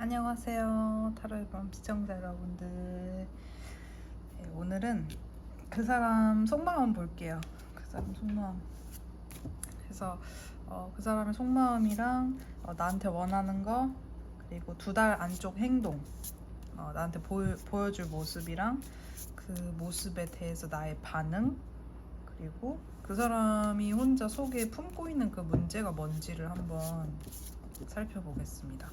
안녕하세요. 타로의 밤 시청자 여러분들. 네, 오늘은 그 사람 속마음 볼게요. 그 사람 속마음. 그래서 그 사람의 속마음이랑 나한테 원하는 거, 그리고 2달 안쪽 행동, 나한테 보여줄 모습이랑 그 모습에 대해서 나의 반응, 그리고 그 사람이 혼자 속에 품고 있는 그 문제가 뭔지를 한번 살펴보겠습니다.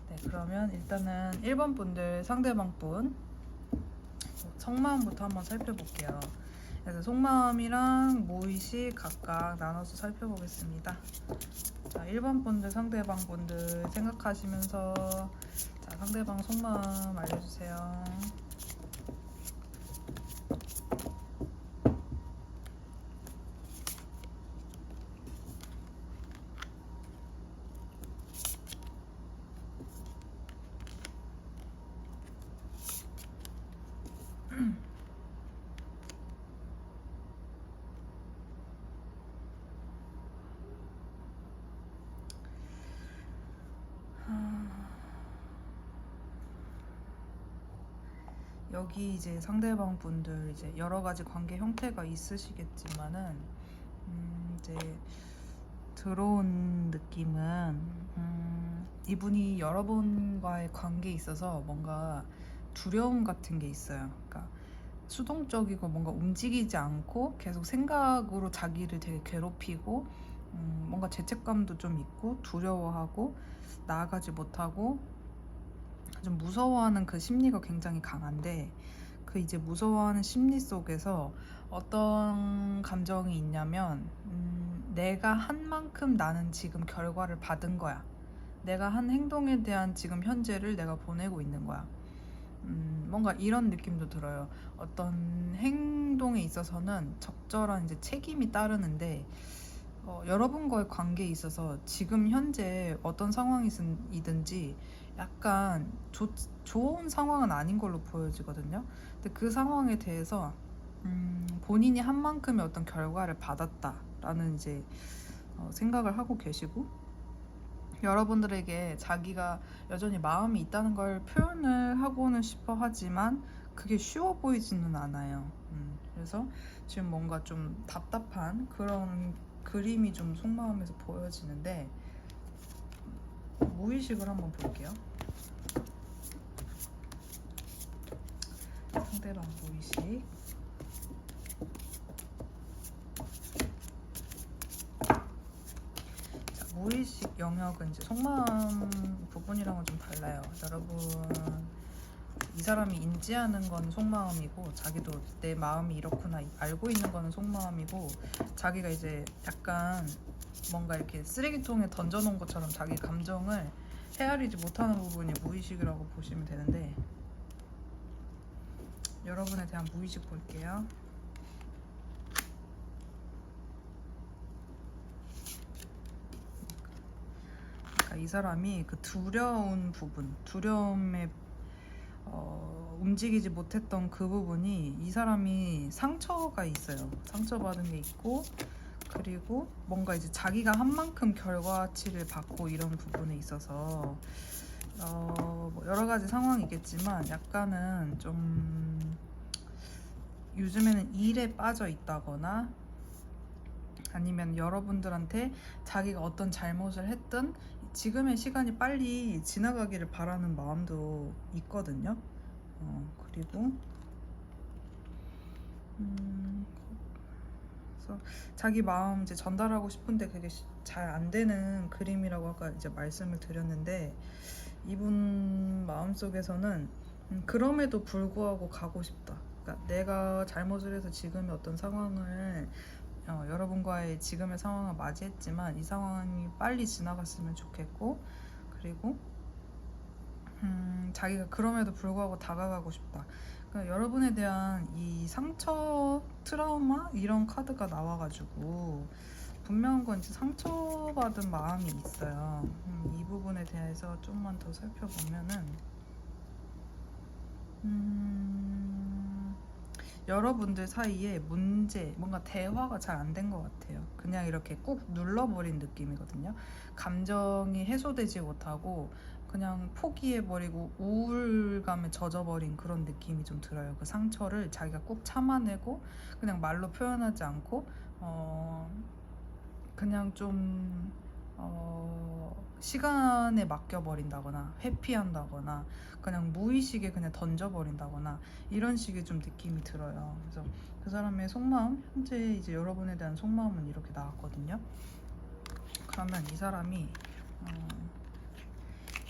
네, 그러면 일단은 1번 분들 상대방 분 속마음부터 한번 살펴볼게요. 그래서 속마음이랑 무의식 각각 나눠서 살펴보겠습니다. 자, 1번 분들 상대방 분들 생각하시면서 자, 상대방 속마음 알려주세요. 여기 이제 상대방 분들 이제 여러 가지 관계 형태가 있으시겠지만은 이제 들어온 느낌은 이분이 여러분과의 관계에 있어서 뭔가 두려움 같은 게 있어요. 그러니까 수동적이고 뭔가 움직이지 않고 계속 생각으로 자기를 되게 괴롭히고 뭔가 죄책감도 좀 있고 두려워하고 나아가지 못하고 좀 무서워하는 그 심리가 굉장히 강한데, 그 이제 무서워하는 심리 속에서 어떤 감정이 있냐면 내가 한 만큼 나는 지금 결과를 받은 거야. 내가 한 행동에 대한 지금 현재를 내가 보내고 있는 거야. 뭔가 이런 느낌도 들어요. 어떤 행동에 있어서는 적절한 이제 책임이 따르는데 여러분과의 관계에 있어서 지금 현재 어떤 상황이든지 약간 좋은 상황은 아닌 걸로 보여지거든요. 근데 그 상황에 대해서 본인이 한 만큼의 어떤 결과를 받았다라는 이제 생각을 하고 계시고, 여러분들에게 자기가 여전히 마음이 있다는 걸 표현을 하고는 싶어 하지만 그게 쉬워 보이지는 않아요. 그래서 지금 뭔가 좀 답답한 그런 그림이 좀 속마음에서 보여지는데, 무의식을 한번 볼게요. 상대방 무의식. 자, 무의식 영역은 이제 속마음 부분이랑은 좀 달라요. 여러분, 이 사람이 인지하는 건 속마음이고, 자기도 내 마음이 이렇구나 알고 있는 거는 속마음이고, 자기가 이제 약간 뭔가 이렇게 쓰레기통에 던져놓은 것처럼 자기 감정을 헤아리지 못하는 부분이 무의식이라고 보시면 되는데, 여러분에 대한 무의식 볼게요. 그러니까 이 사람이 그 두려운 부분, 두려움에 움직이지 못했던 그 부분이, 이 사람이 상처가 있어요. 상처받은 게 있고, 그리고 뭔가 이제 자기가 한 만큼 결과치를 받고 이런 부분에 있어서 뭐 여러 가지 상황이겠지만 약간은 좀 요즘에는 일에 빠져 있다거나, 아니면 여러분들한테 자기가 어떤 잘못을 했든 지금의 시간이 빨리 지나가기를 바라는 마음도 있거든요. 그리고 그래서 자기 마음 이제 전달하고 싶은데 그게 잘 안 되는 그림이라고 아까 이제 말씀을 드렸는데, 이분 마음속에서는 그럼에도 불구하고 가고 싶다. 그러니까 내가 잘못을 해서 지금의 어떤 상황을 여러분과의 지금의 상황을 맞이했지만 이 상황이 빨리 지나갔으면 좋겠고, 그리고 자기가 그럼에도 불구하고 다가가고 싶다. 그러니까 여러분에 대한 이 상처, 트라우마 이런 카드가 나와가지고 분명한 건 이제 상처받은 마음이 있어요. 이 부분에 대해서 좀만 더 살펴보면은 여러분들 사이에 문제, 뭔가 대화가 잘 안 된 것 같아요. 그냥 이렇게 꾹 눌러버린 느낌이거든요. 감정이 해소되지 못하고 그냥 포기해버리고 우울감에 젖어버린 그런 느낌이 좀 들어요. 그 상처를 자기가 꾹 참아내고 그냥 말로 표현하지 않고 그냥 좀 시간에 맡겨버린다거나 회피한다거나 그냥 무의식에 그냥 던져버린다거나 이런 식의 좀 느낌이 들어요. 그래서 그 사람의 속마음, 현재 이제 여러분에 대한 속마음은 이렇게 나왔거든요. 그러면 이 사람이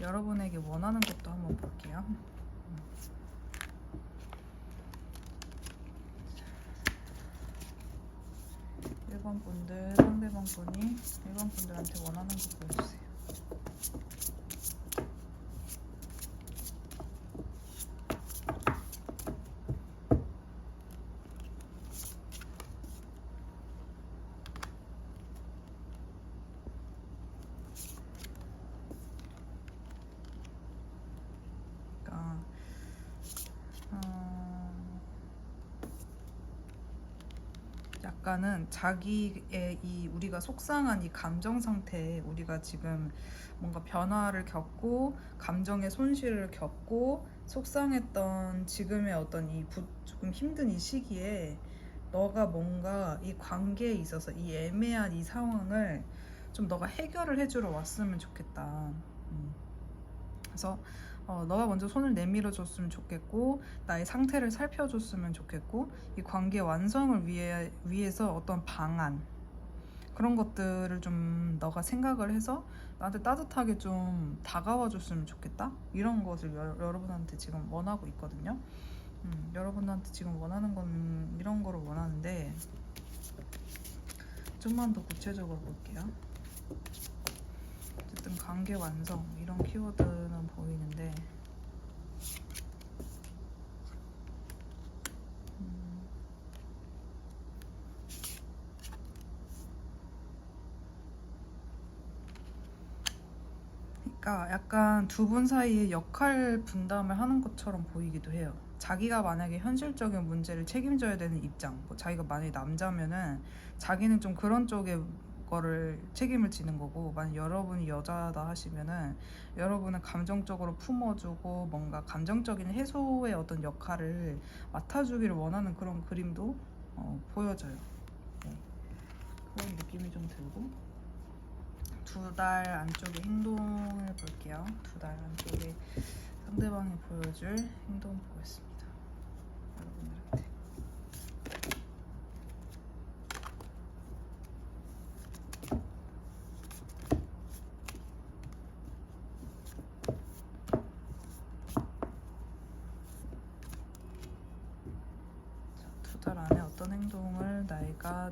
여러분에게 원하는 것도 한번 볼게요. 1번 분들, 상대방 분이 1번 분들한테 원하는 거 보여주세요. 그러니까 약간은 자기의 이 우리가 속상한 이 감정 상태에 우리가 지금 뭔가 변화를 겪고 감정의 손실을 겪고 속상했던 지금의 어떤 조금 힘든 이 시기에 너가 뭔가 이 관계에 있어서 이 애매한 이 상황을 좀 너가 해결을 해주러 왔으면 좋겠다. 그래서 너가 먼저 손을 내밀어 줬으면 좋겠고 나의 상태를 살펴줬으면 좋겠고 이 관계 완성을 위해서 어떤 방안 그런 것들을 좀 너가 생각을 해서 나한테 따뜻하게 좀 다가와 줬으면 좋겠다 이런 것을 여러분한테 지금 원하고 있거든요. 여러분한테 지금 원하는 건 이런 거를 원하는데 좀만 더 구체적으로 볼게요. 어쨌든 관계 완성 이런 키워드는 보이는데 그러니까 약간 두 분 사이에 역할 분담을 하는 것처럼 보이기도 해요. 자기가 만약에 현실적인 문제를 책임져야 되는 입장, 뭐 자기가 만약에 남자면은 자기는 좀 그런 쪽에 거를 책임을 지는 거고, 만약 여러분이 여자다 하시면은 여러분은 감정적으로 품어주고 뭔가 감정적인 해소의 어떤 역할을 맡아주기를 원하는 그런 그림도 보여져요. 네. 그런 느낌이 좀 들고, 2달 안쪽의 행동을 볼게요. 2달 안쪽에 상대방이 보여줄 행동 보겠습니다. 여러분들한테. 자, 2달 안에 어떤 행동을 내가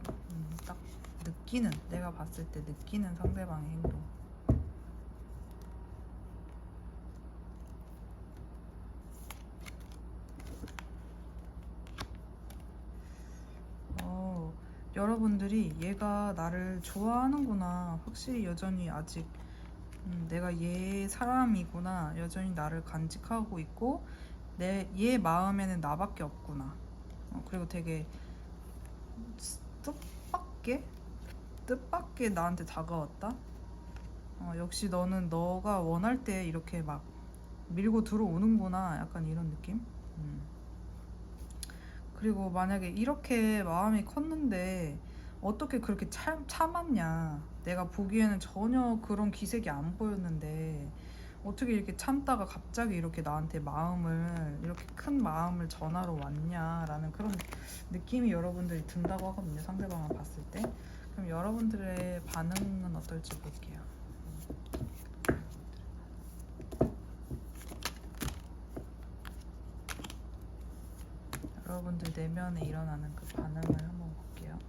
딱 느끼는, 내가 봤을 때 느끼는 상대방의 행동. 여러분들이 얘가 나를 좋아하는구나, 확실히 여전히 아직 내가 얘 사람이구나, 여전히 나를 간직하고 있고 얘 마음에는 나밖에 없구나. 그리고 되게 뜻밖의 나한테 다가왔다. 역시 너는 너가 원할 때 이렇게 막 밀고 들어오는구나, 약간 이런 느낌. 그리고 만약에 이렇게 마음이 컸는데 어떻게 그렇게 참았냐. 내가 보기에는 전혀 그런 기색이 안 보였는데 어떻게 이렇게 참다가 갑자기 이렇게 나한테 이렇게 큰 마음을 전하러 왔냐라는 그런 느낌이 여러분들이 든다고 하거든요, 상대방을 봤을 때. 그럼 여러분들의 반응은 어떨지 볼게요. 여러분들 내면에 일어나는 그 반응을 한번 볼게요.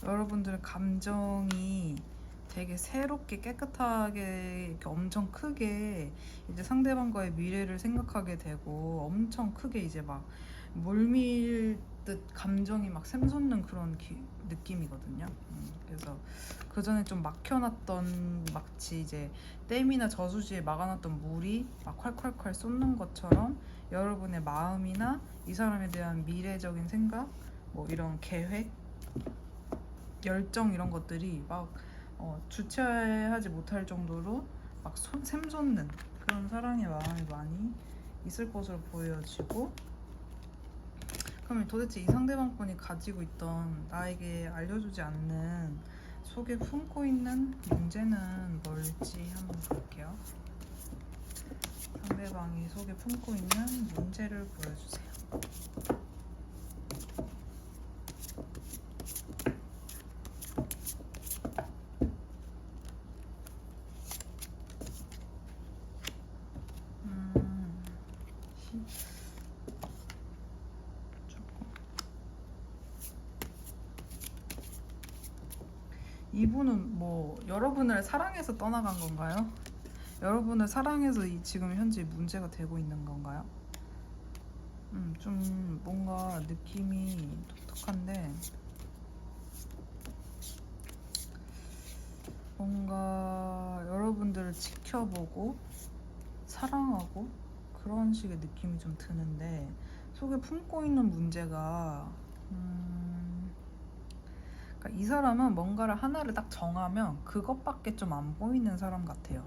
여러분들의 감정이 되게 새롭게 깨끗하게 이렇게 엄청 크게 이제 상대방과의 미래를 생각하게 되고 엄청 크게 이제 막 물밀듯 감정이 막 샘솟는 그런 느낌이거든요. 그래서 그 전에 좀 막혀놨던, 마치 이제 댐이나 저수지에 막아놨던 물이 막 콸콸콸 쏟는 것처럼 여러분의 마음이나 이 사람에 대한 미래적인 생각, 뭐 이런 계획, 열정 이런 것들이 막 주체하지 못할 정도로 막 샘솟는 그런 사랑의 마음이 많이 있을 것으로 보여지고, 그럼 도대체 이 상대방 분이 가지고 있던 나에게 알려주지 않는 속에 품고 있는 문제는 뭘지 한번 볼게요. 상대방이 속에 품고 있는 문제를 보여주세요. 이분은 뭐 여러분을 사랑해서 떠나간 건가요? 여러분을 사랑해서 지금 현재 문제가 되고 있는 건가요? 좀 뭔가 느낌이 독특한데, 뭔가 여러분들을 지켜보고 사랑하고 그런 식의 느낌이 좀 드는데, 속에 품고 있는 문제가 그러니까 이 사람은 뭔가를 하나를 딱 정하면 그것밖에 좀 안 보이는 사람 같아요.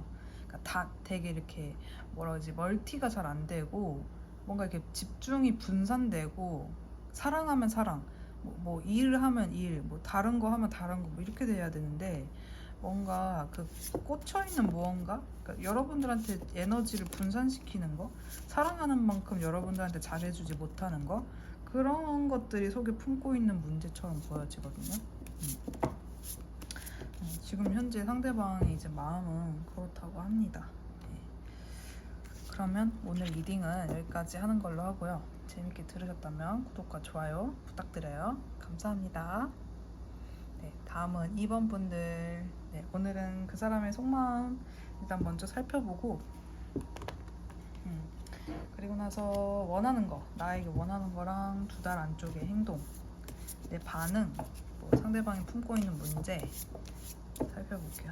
그러니까 다 되게 이렇게 뭐라 그러지, 멀티가 잘 안 되고 뭔가 이렇게 집중이 분산되고, 사랑하면 사랑, 뭐 일을 하면 일, 뭐 다른 거 하면 다른 거, 뭐 이렇게 돼야 되는데, 뭔가 그 꽂혀 있는 무언가, 그러니까 여러분들한테 에너지를 분산시키는 거, 사랑하는 만큼 여러분들한테 잘해주지 못하는 거, 그런 것들이 속에 품고 있는 문제처럼 보여지거든요. 지금 현재 상대방의 이제 마음은 그렇다고 합니다. 그러면 오늘 리딩은 여기까지 하는 걸로 하고요. 재밌게 들으셨다면 구독과 좋아요 부탁드려요. 감사합니다. 네, 다음은 2번 분들. 네, 오늘은 그 사람의 속마음 일단 먼저 살펴보고, 그리고 나서 원하는 거, 나에게 원하는 거랑 2달 안쪽의 행동, 내 반응, 뭐 상대방이 품고 있는 문제 살펴볼게요.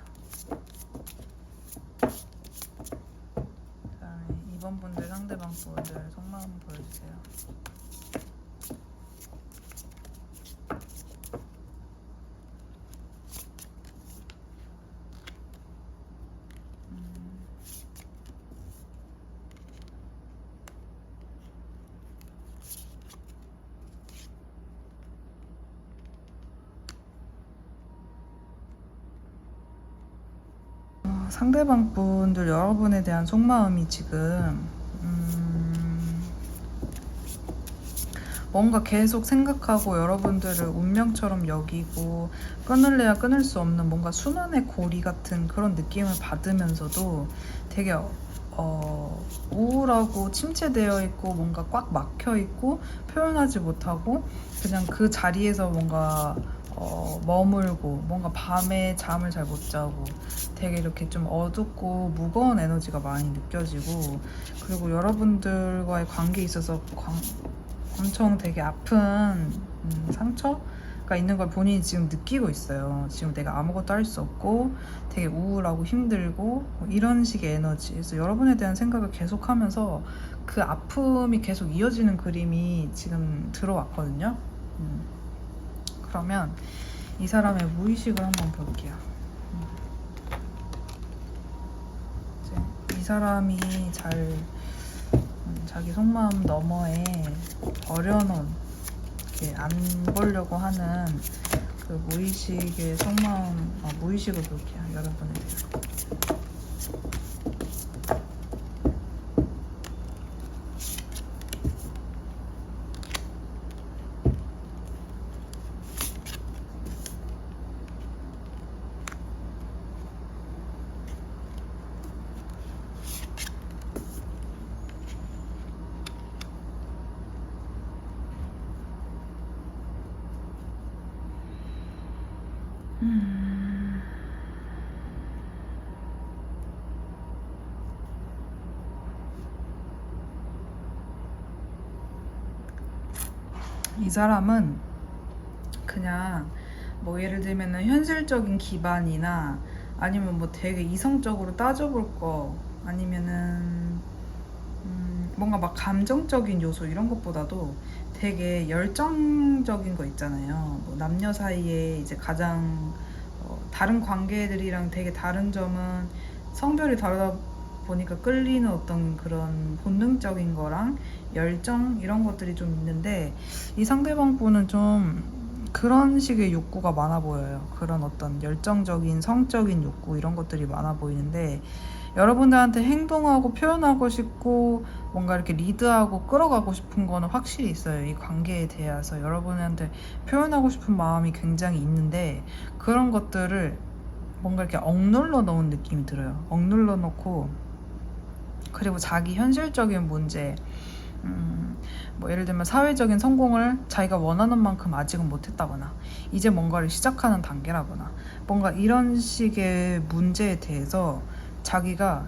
그다음에 2번 분들, 상대방 분들 속마음 보여주세요. 상대방 분들 여러분에 대한 속마음이 지금 뭔가 계속 생각하고 여러분들을 운명처럼 여기고 끊을래야 끊을 수 없는 뭔가 순환의 고리 같은 그런 느낌을 받으면서도 되게 우울하고 침체되어 있고 뭔가 꽉 막혀 있고 표현하지 못하고 그냥 그 자리에서 뭔가 머물고, 뭔가 밤에 잠을 잘 못 자고 되게 이렇게 좀 어둡고 무거운 에너지가 많이 느껴지고, 그리고 여러분들과의 관계에 있어서 엄청 되게 아픈 상처가 있는 걸 본인이 지금 느끼고 있어요. 지금 내가 아무것도 할 수 없고 되게 우울하고 힘들고 뭐 이런 식의 에너지. 그래서 여러분에 대한 생각을 계속하면서 그 아픔이 계속 이어지는 그림이 지금 들어왔거든요. 그러면 이 사람의 무의식을 한번 볼게요. 이 사람이 자기 속마음 너머에 버려놓은, 안 보려고 하는 그 무의식의 속마음, 무의식을 볼게요. 여러분에 대해서. 이 사람은 그냥 뭐 예를 들면은 현실적인 기반이나 아니면 뭐 되게 이성적으로 따져볼 거 아니면은 뭔가 막 감정적인 요소 이런 것보다도 되게 열정적인 거 있잖아요. 뭐 남녀 사이에 이제 가장 다른 관계들이랑 되게 다른 점은 성별이 다르다 보니까 끌리는 어떤 그런 본능적인 거랑 열정 이런 것들이 좀 있는데 이 상대방 분은 좀 그런 식의 욕구가 많아 보여요. 그런 어떤 열정적인 성적인 욕구 이런 것들이 많아 보이는데 여러분들한테 행동하고 표현하고 싶고 뭔가 이렇게 리드하고 끌어가고 싶은 거는 확실히 있어요. 이 관계에 대해서 여러분한테 표현하고 싶은 마음이 굉장히 있는데 그런 것들을 뭔가 이렇게 억눌러 놓은 느낌이 들어요. 억눌러 놓고 그리고 자기 현실적인 문제 뭐 예를 들면 사회적인 성공을 자기가 원하는 만큼 아직은 못했다거나 이제 뭔가를 시작하는 단계라거나 뭔가 이런 식의 문제에 대해서 자기가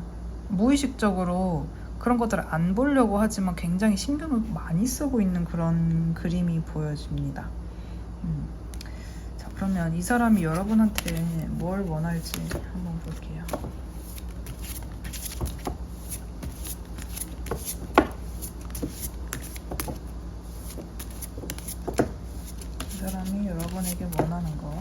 무의식적으로 그런 것들을 안 보려고 하지만 굉장히 신경을 많이 쓰고 있는 그런 그림이 보여집니다. 자, 그러면 이 사람이 여러분한테 뭘 원할지 한번 볼게요. 이 사람이 여러분에게 원하는 거.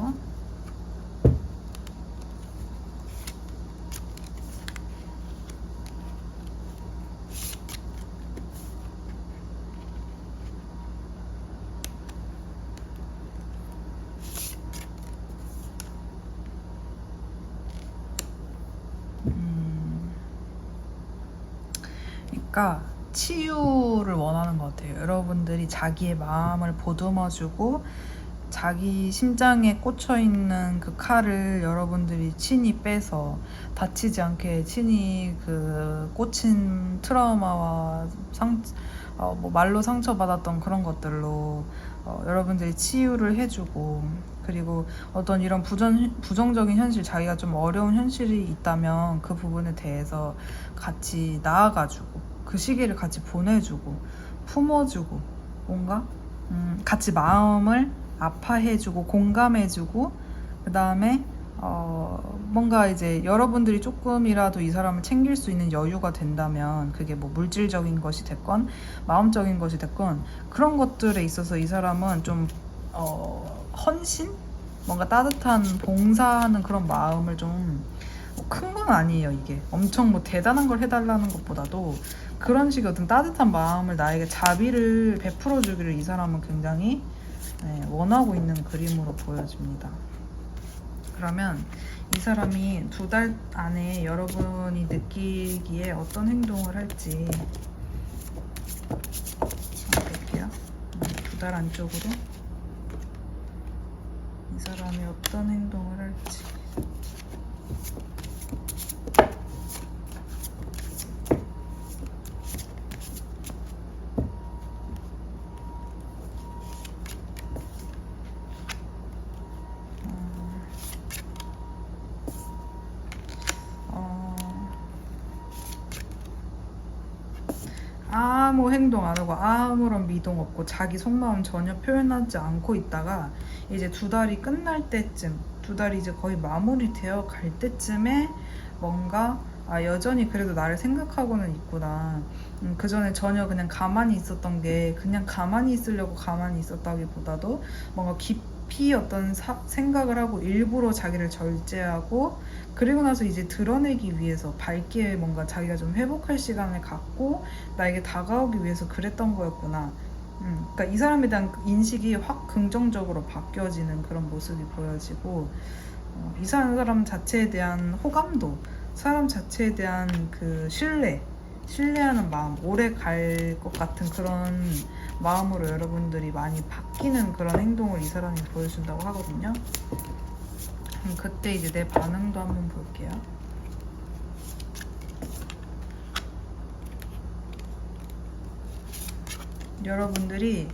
그러니까 치유를 원하는 것 같아요. 여러분들이 자기의 마음을 보듬어주고 자기 심장에 꽂혀 있는 그 칼을 여러분들이 친히 빼서 다치지 않게 친히 그 꽂힌 트라우마와 뭐 말로 상처받았던 그런 것들로 여러분들이 치유를 해주고 그리고 어떤 이런 부정적인 현실 자기가 좀 어려운 현실이 있다면 그 부분에 대해서 같이 나아가주고 그 시기를 같이 보내주고 품어주고 뭔가 같이 마음을 아파해주고 공감해주고 그 다음에 뭔가 이제 여러분들이 조금이라도 이 사람을 챙길 수 있는 여유가 된다면 그게 뭐 물질적인 것이 됐건 마음적인 것이 됐건 그런 것들에 있어서 이 사람은 좀 헌신? 뭔가 따뜻한 봉사하는 그런 마음을 좀 큰 건 아니에요. 이게 엄청 뭐 대단한 걸 해달라는 것보다도 그런 식의 어떤 따뜻한 마음을 나에게 자비를 베풀어 주기를 이 사람은 굉장히 원하고 있는 그림으로 보여집니다. 그러면 이 사람이 2달 안에 여러분이 느끼기에 어떤 행동을 할지 볼게요. 2달 안쪽으로 이 사람이 어떤 행동을 할지. 아무 행동 안 하고 아무런 미동 없고 자기 속마음 전혀 표현하지 않고 있다가 이제 2달이 끝날 때쯤 2달이 이제 거의 마무리되어 갈 때쯤에 뭔가 여전히 그래도 나를 생각하고는 있구나. 그 전에 전혀 그냥 가만히 있었던 게 그냥 가만히 있으려고 가만히 있었다기보다도 뭔가 깊이 어떤 생각을 하고 일부러 자기를 절제하고 그리고 나서 이제 드러내기 위해서 밝게 뭔가 자기가 좀 회복할 시간을 갖고 나에게 다가오기 위해서 그랬던 거였구나. 그러니까 이 사람에 대한 인식이 확 긍정적으로 바뀌어지는 그런 모습이 보여지고 이 사람 자체에 대한 호감도 사람 자체에 대한 그 신뢰하는 마음 오래 갈 것 같은 그런 마음으로 여러분들이 많이 바뀌는 그런 행동을 이 사람이 보여준다고 하거든요. 그때 이제 내 반응도 한번 볼게요. 여러분들이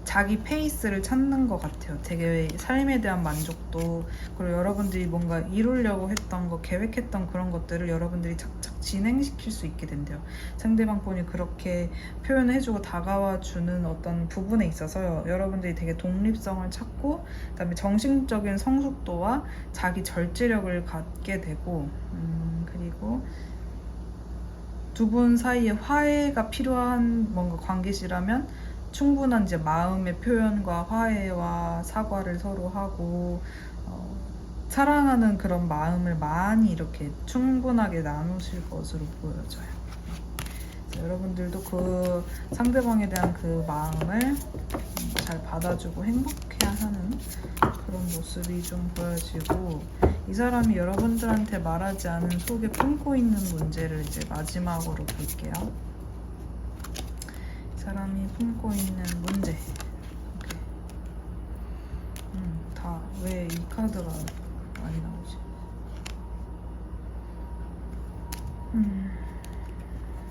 자기 페이스를 찾는 것 같아요. 되게 삶에 대한 만족도 그리고 여러분들이 뭔가 이루려고 했던 거 계획했던 그런 것들을 여러분들이 착착 진행시킬 수 있게 된대요. 상대방 분이 그렇게 표현해주고 다가와주는 어떤 부분에 있어서 여러분들이 되게 독립성을 찾고, 그다음에 정신적인 성숙도와 자기 절제력을 갖게 되고, 그리고 두 분 사이에 화해가 필요한 뭔가 관계시라면 충분한 이제 마음의 표현과 화해와 사과를 서로 하고, 사랑하는 그런 마음을 많이 이렇게 충분하게 나누실 것으로 보여져요. 그래서 여러분들도 그 상대방에 대한 그 마음을 잘 받아주고 행복해하는 그런 모습이 좀 보여지고, 이 사람이 여러분들한테 말하지 않은 속에 품고 있는 문제를 이제 마지막으로 볼게요. 이 사람이 품고 있는 문제. 다 왜 이 카드가 많이 나오지?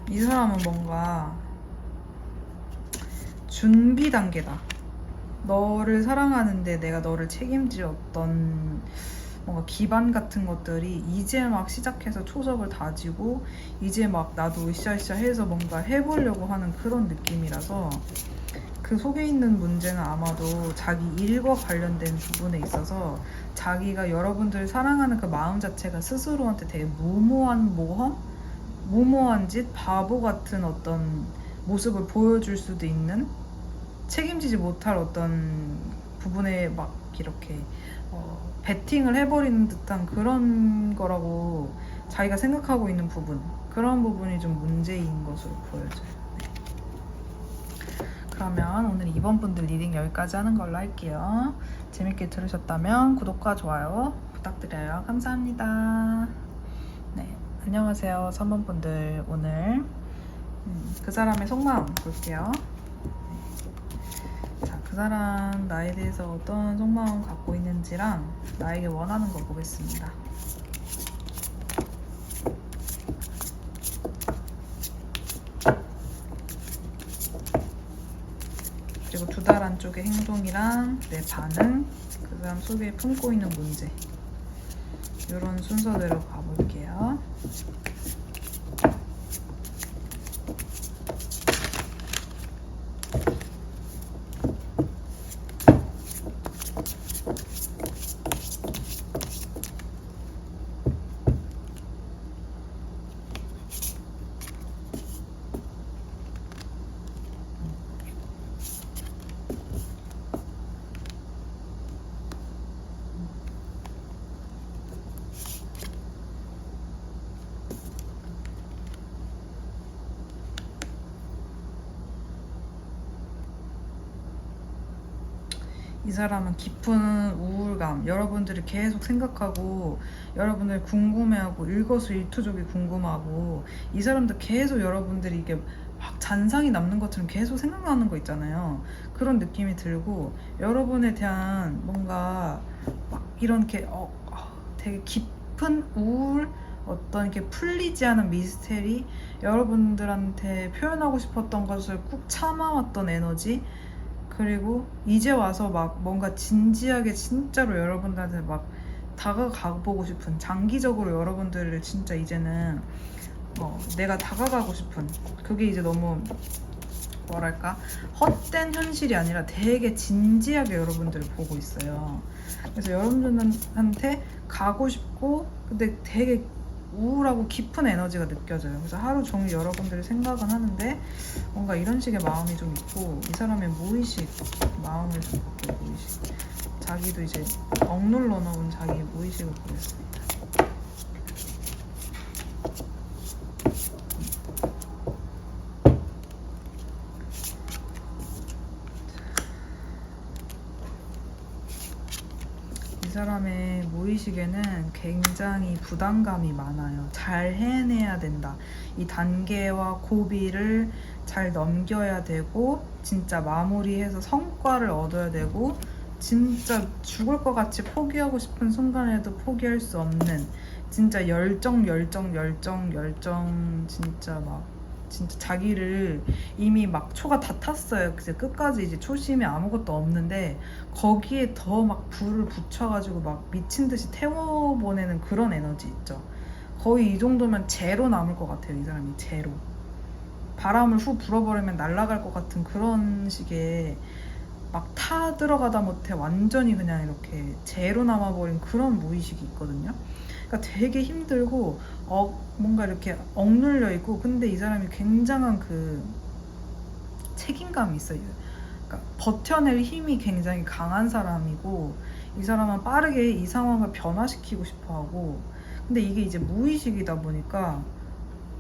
이 사람은 뭔가 준비 단계다. 너를 사랑하는데 내가 너를 책임질 어떤 뭔가 기반 같은 것들이 이제 막 시작해서 초석을 다지고, 이제 막 나도 으쌰으쌰 해서 뭔가 해보려고 하는 그런 느낌이라서, 그 속에 있는 문제는 아마도 자기 일과 관련된 부분에 있어서 자기가 여러분들 사랑하는 그 마음 자체가 스스로한테 되게 무모한 모험? 무모한 짓? 바보 같은 어떤 모습을 보여줄 수도 있는, 책임지지 못할 어떤 부분에 막 이렇게 베팅을 해버리는 듯한 그런 거라고 자기가 생각하고 있는 부분, 그런 부분이 좀 문제인 것으로 보여져요. 그러면 오늘 2번 분들 리딩 여기까지 하는 걸로 할게요. 재밌게 들으셨다면 구독과 좋아요 부탁드려요. 감사합니다. 네, 안녕하세요 3번 분들. 오늘 그 사람의 속마음 볼게요. 자, 그 사람 나에 대해서 어떤 속마음 갖고 있는지랑 나에게 원하는 거 보겠습니다. 그리고 두 달 안쪽의 행동이랑 내 반응, 그 사람 속에 품고 있는 문제, 이런 순서대로 가볼게요. 이 사람은 깊은 우울감, 여러분들이 계속 생각하고 여러분들 궁금해하고 일거수일투족이 궁금하고, 이 사람도 계속 여러분들이 이게 막 잔상이 남는 것처럼 계속 생각나는 거 있잖아요. 그런 느낌이 들고, 여러분에 대한 뭔가 막 이런 게 되게 깊은 우울, 어떤 이렇게 풀리지 않은 미스테리, 여러분들한테 표현하고 싶었던 것을 꾹 참아왔던 에너지, 그리고 이제 와서 막 뭔가 진지하게 진짜로 여러분들한테 막 다가가보고 싶은, 장기적으로 여러분들을 진짜 이제는 내가 다가가고 싶은, 그게 이제 너무 뭐랄까 헛된 현실이 아니라 되게 진지하게 여러분들을 보고 있어요. 그래서 여러분들한테 가고 싶고, 근데 되게 우울하고 깊은 에너지가 느껴져요. 그래서 하루 종일 여러분들을 생각은 하는데 뭔가 이런 식의 마음이 좀 있고, 이 사람의 무의식 마음을 좀 갖고, 무의식, 자기도 이제 억눌러 놓은 자기 무의식을 보겠습니다. 이 사람의 무의식에는 굉장히 부담감이 많아요. 잘 해내야 된다. 이 단계와 고비를 잘 넘겨야 되고, 진짜 마무리해서 성과를 얻어야 되고, 진짜 죽을 것 같이 포기하고 싶은 순간에도 포기할 수 없는, 진짜 열정, 진짜 막 진짜 자기를 이미 막 초가 다 탔어요. 이제 끝까지 이제 초심이 아무것도 없는데 거기에 더 막 불을 붙여가지고 막 미친 듯이 태워보내는 그런 에너지 있죠. 거의 이 정도면 제로 남을 것 같아요. 이 사람이 제로. 바람을 후 불어버리면 날아갈 것 같은 그런 식의 막 타 들어가다 못해 완전히 그냥 이렇게 제로 남아버린 그런 무의식이 있거든요. 그러니까 되게 힘들고 뭔가 이렇게 억눌려 있고, 근데 이 사람이 굉장한 그 책임감이 있어요. 그러니까 버텨낼 힘이 굉장히 강한 사람이고, 이 사람은 빠르게 이 상황을 변화시키고 싶어하고, 근데 이게 이제 무의식이다 보니까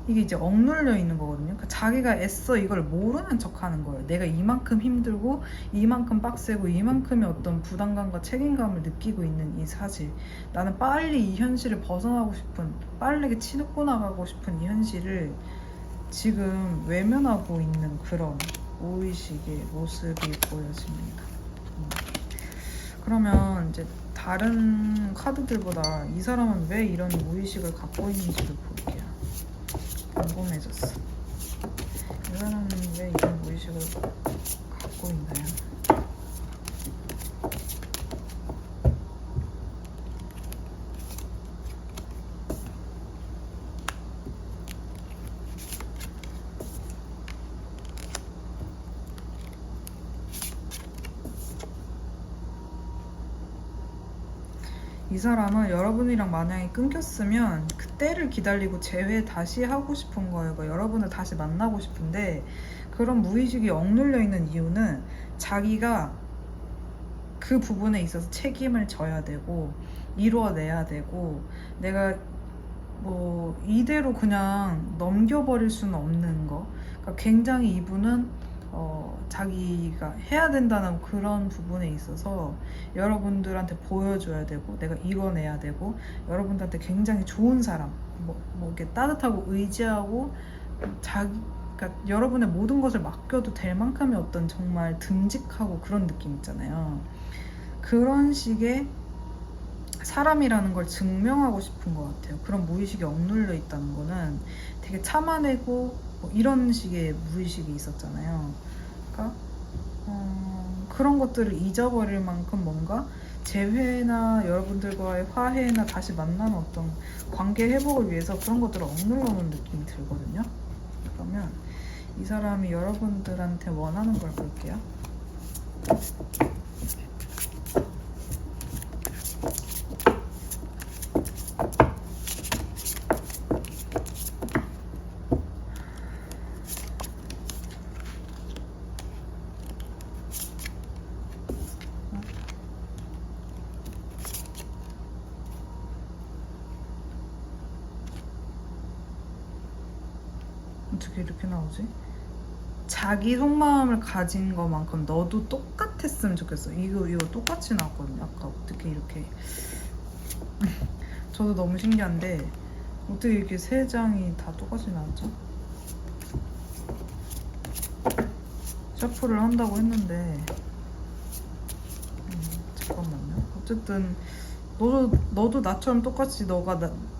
이게 이제 억눌려 있는 거거든요. 그러니까 자기가 애써 이걸 모르는 척 하는 거예요. 내가 이만큼 힘들고 이만큼 빡세고 이만큼의 어떤 부담감과 책임감을 느끼고 있는 이 사실, 나는 빨리 이 현실을 벗어나고 싶은, 빠르게 치고 나가고 싶은 이 현실을 지금 외면하고 있는 그런 무의식의 모습이 보여집니다. 그러면 이제 다른 카드들보다 이 사람은 왜 이런 무의식을 갖고 있는지를 볼게요. 궁금해졌어. 이 사람은 왜 이런 무의식을 갖고 있나요? 이 사람은 여러분이랑 만약에 끊겼으면 그때를 기다리고 재회 다시 하고 싶은 거예요. 그러니까 여러분을 다시 만나고 싶은데, 그런 무의식이 억눌려 있는 이유는 자기가 그 부분에 있어서 책임을 져야 되고 이루어내야 되고, 내가 뭐 이대로 그냥 넘겨버릴 수는 없는 거. 그러니까 굉장히 이분은 자기가 해야 된다는 그런 부분에 있어서 여러분들한테 보여줘야 되고, 내가 이뤄내야 되고, 여러분들한테 굉장히 좋은 사람, 뭐 이렇게 따뜻하고 의지하고, 그러니까 여러분의 모든 것을 맡겨도 될 만큼의 어떤 정말 듬직하고 그런 느낌 있잖아요. 그런 식의 사람이라는 걸 증명하고 싶은 것 같아요. 그런 무의식이 억눌려 있다는 거는 되게 참아내고 뭐 이런 식의 무의식이 있었잖아요. 그러니까 그런 것들을 잊어버릴 만큼 뭔가 재회나 여러분들과의 화해나 다시 만나는 어떤 관계 회복을 위해서 그런 것들을 억눌러 놓은 느낌이 들거든요. 그러면 이 사람이 여러분들한테 원하는 걸 볼게요. 어떻게 이렇게 나오지? 자기 속마음을 가진 것만큼 너도 똑같았으면 좋겠어. 이거 똑같이 나왔거든요. 아까 어떻게 이렇게 저도 너무 신기한데 어떻게 이렇게 세 장이 다 똑같이 나왔죠? 셔플을 한다고 했는데 잠깐만요. 어쨌든 너도 나처럼 똑같이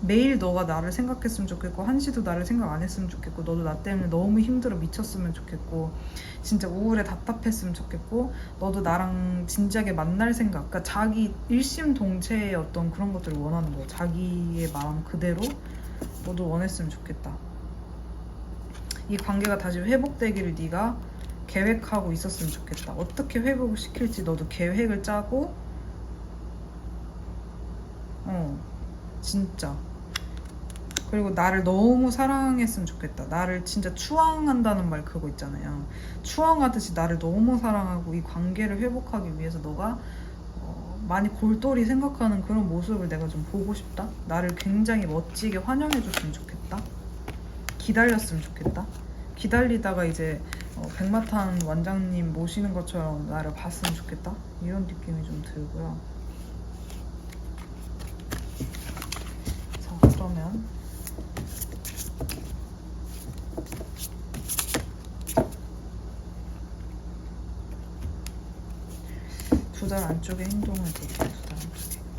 매일 너가 나를 생각했으면 좋겠고, 한시도 나를 생각 안 했으면 좋겠고, 너도 나 때문에 너무 힘들어 미쳤으면 좋겠고, 진짜 우울해 답답했으면 좋겠고, 너도 나랑 진지하게 만날 생각, 그러니까 자기 일심동체의 어떤 그런 것들을 원하는 거예요. 자기의 마음 그대로 너도 원했으면 좋겠다. 이 관계가 다시 회복되기를 네가 계획하고 있었으면 좋겠다. 어떻게 회복을 시킬지 너도 계획을 짜고, 진짜. 그리고 나를 너무 사랑했으면 좋겠다. 나를 진짜 추앙한다는 말 그거 있잖아요. 추앙하듯이 나를 너무 사랑하고 이 관계를 회복하기 위해서 너가 많이 골똘히 생각하는 그런 모습을 내가 좀 보고 싶다. 나를 굉장히 멋지게 환영해줬으면 좋겠다. 기다렸으면 좋겠다. 기다리다가 이제 백마탄 원장님 모시는 것처럼 나를 봤으면 좋겠다. 이런 느낌이 좀 들고요. 그러면 두 달 안쪽의 행동을 볼게요. 두 달 안쪽의 행동.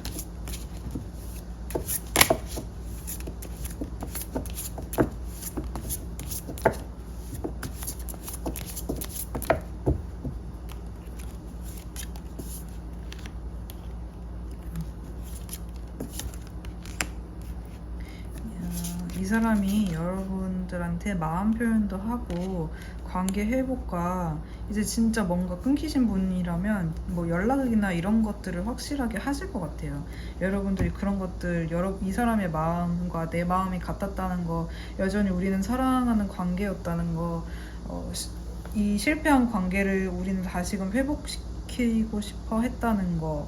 사람이 여러분들한테 마음 표현도 하고 관계 회복과 이제 진짜 뭔가 끊기신 분이라면 뭐 연락이나 이런 것들을 확실하게 하실 것 같아요. 여러분들이 그런 것들, 이 사람의 마음과 내 마음이 같았다는 거, 여전히 우리는 사랑하는 관계였다는 거, 이 실패한 관계를 우리는 다시금 회복시키고 싶어 했다는 거,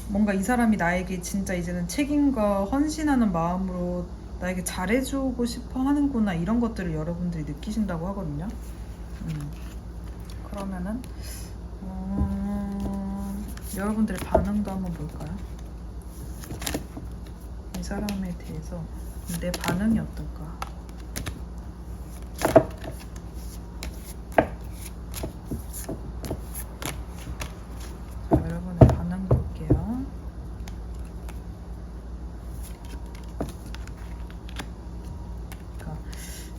뭔가 이 사람이 나에게 진짜 이제는 책임과 헌신하는 마음으로 나에게 잘해주고 싶어 하는구나, 이런 것들을 여러분들이 느끼신다고 하거든요. 그러면은 여러분들의 반응도 한번 볼까요? 이 사람에 대해서 내 반응이 어떨까? 자, 여러분의 반응 볼게요.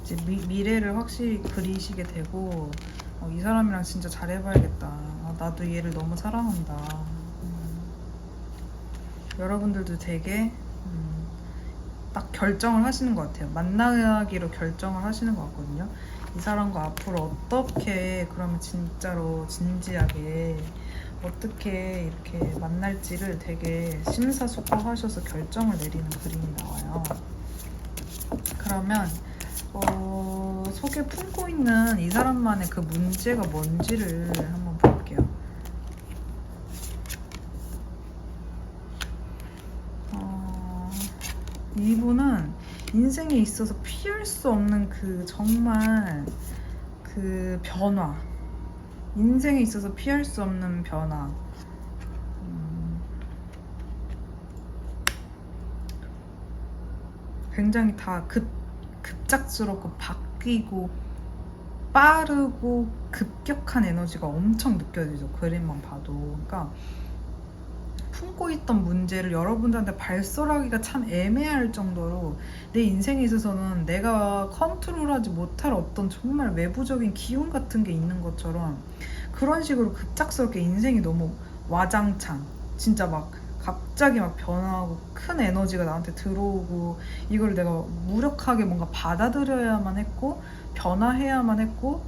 이제 미래를 확실히 그리시게 되고, 이 사람이랑 진짜 잘해봐야겠다. 나도 얘를 너무 사랑한다. 여러분들도 되게 딱 결정을 하시는 것 같아요. 만나기로 결정을 하시는 것 같거든요. 이 사람과 앞으로 어떻게, 그러면 진짜로 진지하게 어떻게 이렇게 만날지를 되게 심사숙고하셔서 결정을 내리는 그림이 나와요. 그러면 속에 품고 있는 이 사람만의 그 문제가 뭔지를 한번 볼게요. 이분은 인생에 있어서 피할 수 없는 그 정말 그 변화, 인생에 있어서 피할 수 없는 변화, 굉장히 다 급작스럽고 바뀌고 빠르고 급격한 에너지가 엄청 느껴지죠. 그림만 봐도. 그러니까 품고 있던 문제를 여러분들한테 발설하기가 참 애매할 정도로 내 인생에 있어서는 내가 컨트롤하지 못할 어떤 정말 외부적인 기운 같은 게 있는 것처럼 그런 식으로 급작스럽게 인생이 너무 와장창, 진짜 막 갑자기 막 변화하고 큰 에너지가 나한테 들어오고, 이걸 내가 무력하게 뭔가 받아들여야만 했고 변화해야만 했고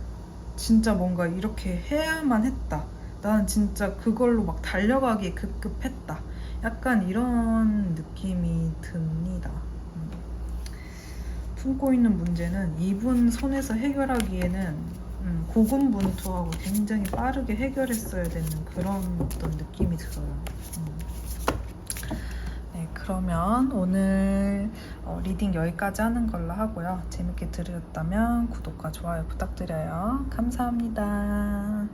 진짜 뭔가 이렇게 해야만 했다. 나는 진짜 그걸로 막 달려가기에 급급했다. 약간 이런 느낌이 듭니다. 품고 있는 문제는 이분 손에서 해결하기에는 고군분투하고 굉장히 빠르게 해결했어야 되는 그런 어떤 느낌이 들어요. 네, 그러면 오늘 리딩 여기까지 하는 걸로 하고요. 재밌게 들으셨다면 구독과 좋아요 부탁드려요. 감사합니다.